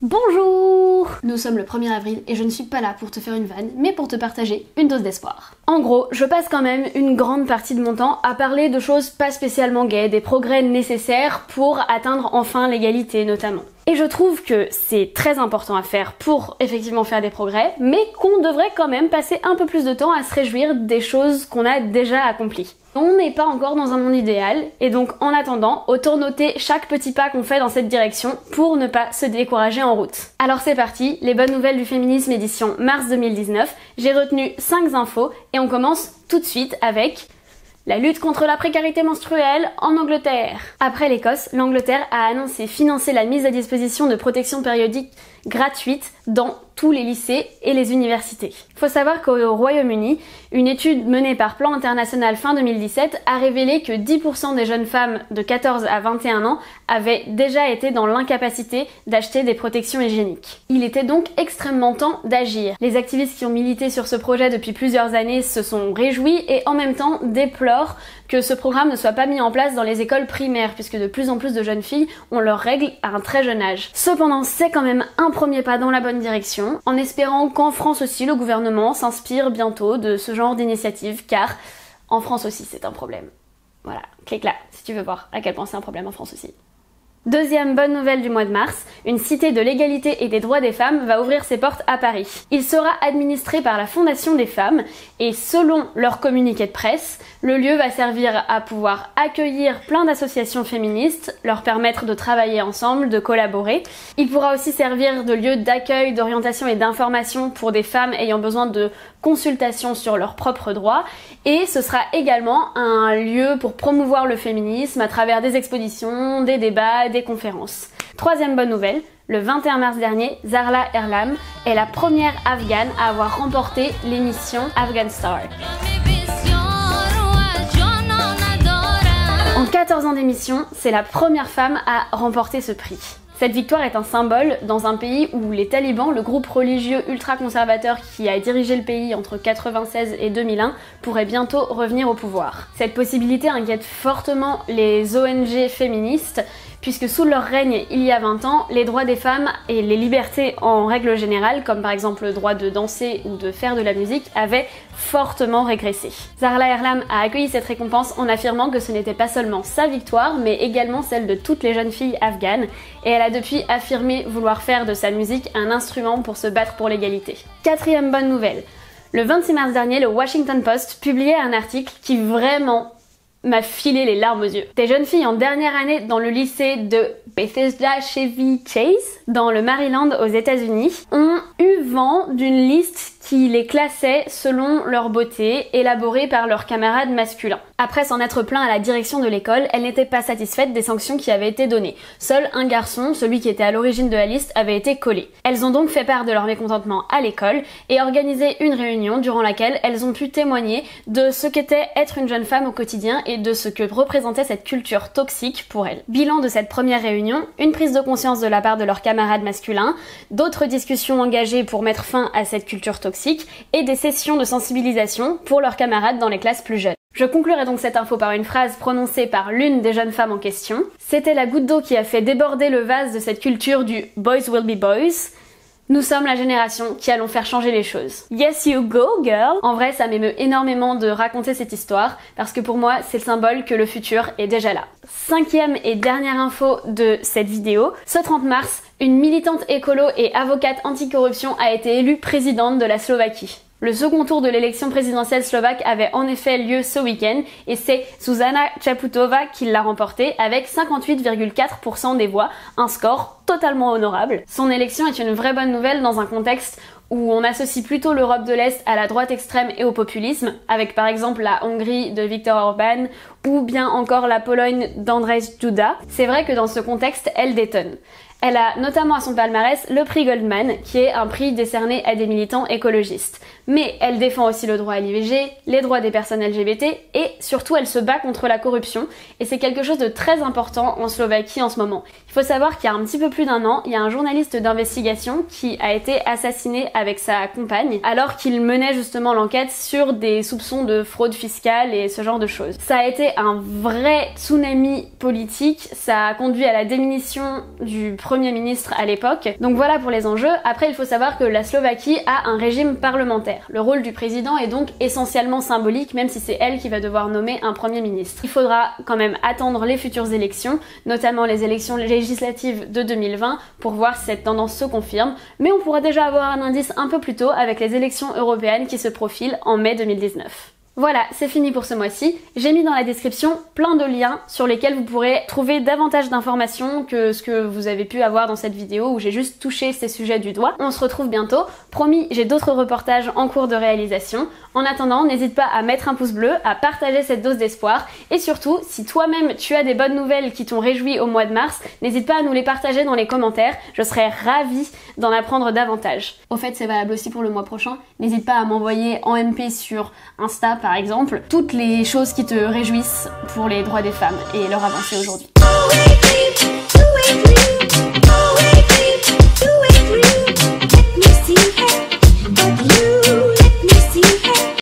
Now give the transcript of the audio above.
Bonjour! Nous sommes le 1er avril et je ne suis pas là pour te faire une vanne, mais pour te partager une dose d'espoir. En gros, je passe quand même une grande partie de mon temps à parler de choses pas spécialement gaies, des progrès nécessaires pour atteindre enfin l'égalité notamment. Et je trouve que c'est très important à faire pour effectivement faire des progrès, mais qu'on devrait quand même passer un peu plus de temps à se réjouir des choses qu'on a déjà accomplies. On n'est pas encore dans un monde idéal, et donc en attendant, autant noter chaque petit pas qu'on fait dans cette direction pour ne pas se décourager en route. Alors c'est parti, les bonnes nouvelles du féminisme édition mars 2019, j'ai retenu 5 infos et on commence tout de suite avec la lutte contre la précarité menstruelle en Angleterre. Après l'Écosse, l'Angleterre a annoncé financer la mise à disposition de protection périodique gratuite dans tous les lycées et les universités. Il faut savoir qu'au Royaume-Uni, une étude menée par Plan International fin 2017 a révélé que 10% des jeunes femmes de 14 à 21 ans avaient déjà été dans l'incapacité d'acheter des protections hygiéniques. Il était donc extrêmement temps d'agir. Les activistes qui ont milité sur ce projet depuis plusieurs années se sont réjouis et en même temps déplorent que ce programme ne soit pas mis en place dans les écoles primaires puisque de plus en plus de jeunes filles ont leurs règles à un très jeune âge. Cependant, c'est quand même un premier pas dans la bonne direction, en espérant qu'en France aussi le gouvernement s'inspire bientôt de ce genre d'initiative, car en France aussi c'est un problème. Voilà, clique là si tu veux voir à quel point c'est un problème en France aussi. Deuxième bonne nouvelle du mois de mars, une cité de l'égalité et des droits des femmes va ouvrir ses portes à Paris. Il sera administré par la Fondation des femmes et selon leur communiqué de presse, le lieu va servir à pouvoir accueillir plein d'associations féministes, leur permettre de travailler ensemble, de collaborer. Il pourra aussi servir de lieu d'accueil, d'orientation et d'information pour des femmes ayant besoin de consultations sur leurs propres droits et ce sera également un lieu pour promouvoir le féminisme à travers des expositions, des débats, des conférences. Troisième bonne nouvelle, le 21 mars dernier, Zarla Erlam est la première afghane à avoir remporté l'émission Afghan Star. En 14 ans d'émission, c'est la première femme à remporter ce prix. Cette victoire est un symbole dans un pays où les talibans, le groupe religieux ultra-conservateur qui a dirigé le pays entre 1996 et 2001, pourraient bientôt revenir au pouvoir. Cette possibilité inquiète fortement les ONG féministes, puisque sous leur règne il y a 20 ans, les droits des femmes et les libertés en règle générale, comme par exemple le droit de danser ou de faire de la musique, avaient fortement régressé. Zarla Erlam a accueilli cette récompense en affirmant que ce n'était pas seulement sa victoire, mais également celle de toutes les jeunes filles afghanes, et elle a depuis affirmé vouloir faire de sa musique un instrument pour se battre pour l'égalité. Quatrième bonne nouvelle. Le 26 mars dernier, le Washington Post publiait un article qui vraiment m'a filé les larmes aux yeux. Des jeunes filles en dernière année dans le lycée de Bethesda Chevy Chase, dans le Maryland aux États-Unis, ont eu vent d'une liste qui les classait selon leur beauté, élaborée par leurs camarades masculins. Après s'en être plaint à la direction de l'école, elle n'était pas satisfaite des sanctions qui avaient été données. Seul un garçon, celui qui était à l'origine de la liste, avait été collé. Elles ont donc fait part de leur mécontentement à l'école et organisé une réunion durant laquelle elles ont pu témoigner de ce qu'était être une jeune femme au quotidien et de ce que représentait cette culture toxique pour elles. Bilan de cette première réunion, une prise de conscience de la part de leurs camarades masculins, d'autres discussions engagées pour mettre fin à cette culture toxique et des sessions de sensibilisation pour leurs camarades dans les classes plus jeunes. Je conclurai donc cette info par une phrase prononcée par l'une des jeunes femmes en question. C'était la goutte d'eau qui a fait déborder le vase de cette culture du « boys will be boys ». Nous sommes la génération qui allons faire changer les choses. Yes you go girl! En vrai, ça m'émeut énormément de raconter cette histoire parce que pour moi, c'est le symbole que le futur est déjà là. Cinquième et dernière info de cette vidéo, ce 30 mars, une militante écolo et avocate anticorruption a été élue présidente de la Slovaquie. Le second tour de l'élection présidentielle slovaque avait en effet lieu ce week-end et c'est Zuzana Čaputová qui l'a remporté avec 58,4% des voix, un score totalement honorable. Son élection est une vraie bonne nouvelle dans un contexte où on associe plutôt l'Europe de l'Est à la droite extrême et au populisme, avec par exemple la Hongrie de Viktor Orbán ou bien encore la Pologne d'Andrzej Duda. C'est vrai que dans ce contexte, elle détonne. Elle a notamment à son palmarès le prix Goldman, qui est un prix décerné à des militants écologistes. Mais elle défend aussi le droit à l'IVG, les droits des personnes LGBT et surtout elle se bat contre la corruption et c'est quelque chose de très important en Slovaquie en ce moment. Il faut savoir qu'il y a un petit peu plus d'1 an, il y a un journaliste d'investigation qui a été assassiné avec sa compagne alors qu'il menait justement l'enquête sur des soupçons de fraude fiscale et ce genre de choses. Ça a été un vrai tsunami politique, ça a conduit à la démission du Premier ministre à l'époque. Donc voilà pour les enjeux. Après, il faut savoir que la Slovaquie a un régime parlementaire. Le rôle du président est donc essentiellement symbolique, même si c'est elle qui va devoir nommer un Premier ministre. Il faudra quand même attendre les futures élections, notamment les élections législatives de 2020, pour voir si cette tendance se confirme, mais on pourra déjà avoir un indice un peu plus tôt avec les élections européennes qui se profilent en mai 2019. Voilà, c'est fini pour ce mois-ci. J'ai mis dans la description plein de liens sur lesquels vous pourrez trouver davantage d'informations que ce que vous avez pu avoir dans cette vidéo où j'ai juste touché ces sujets du doigt. On se retrouve bientôt. Promis, j'ai d'autres reportages en cours de réalisation. En attendant, n'hésite pas à mettre un pouce bleu, à partager cette dose d'espoir et surtout, si toi-même tu as des bonnes nouvelles qui t'ont réjoui au mois de mars, n'hésite pas à nous les partager dans les commentaires. Je serais ravie d'en apprendre davantage. Au fait, c'est valable aussi pour le mois prochain. N'hésite pas à m'envoyer en MP sur Insta par exemple, toutes les choses qui te réjouissent pour les droits des femmes et leur avancée aujourd'hui.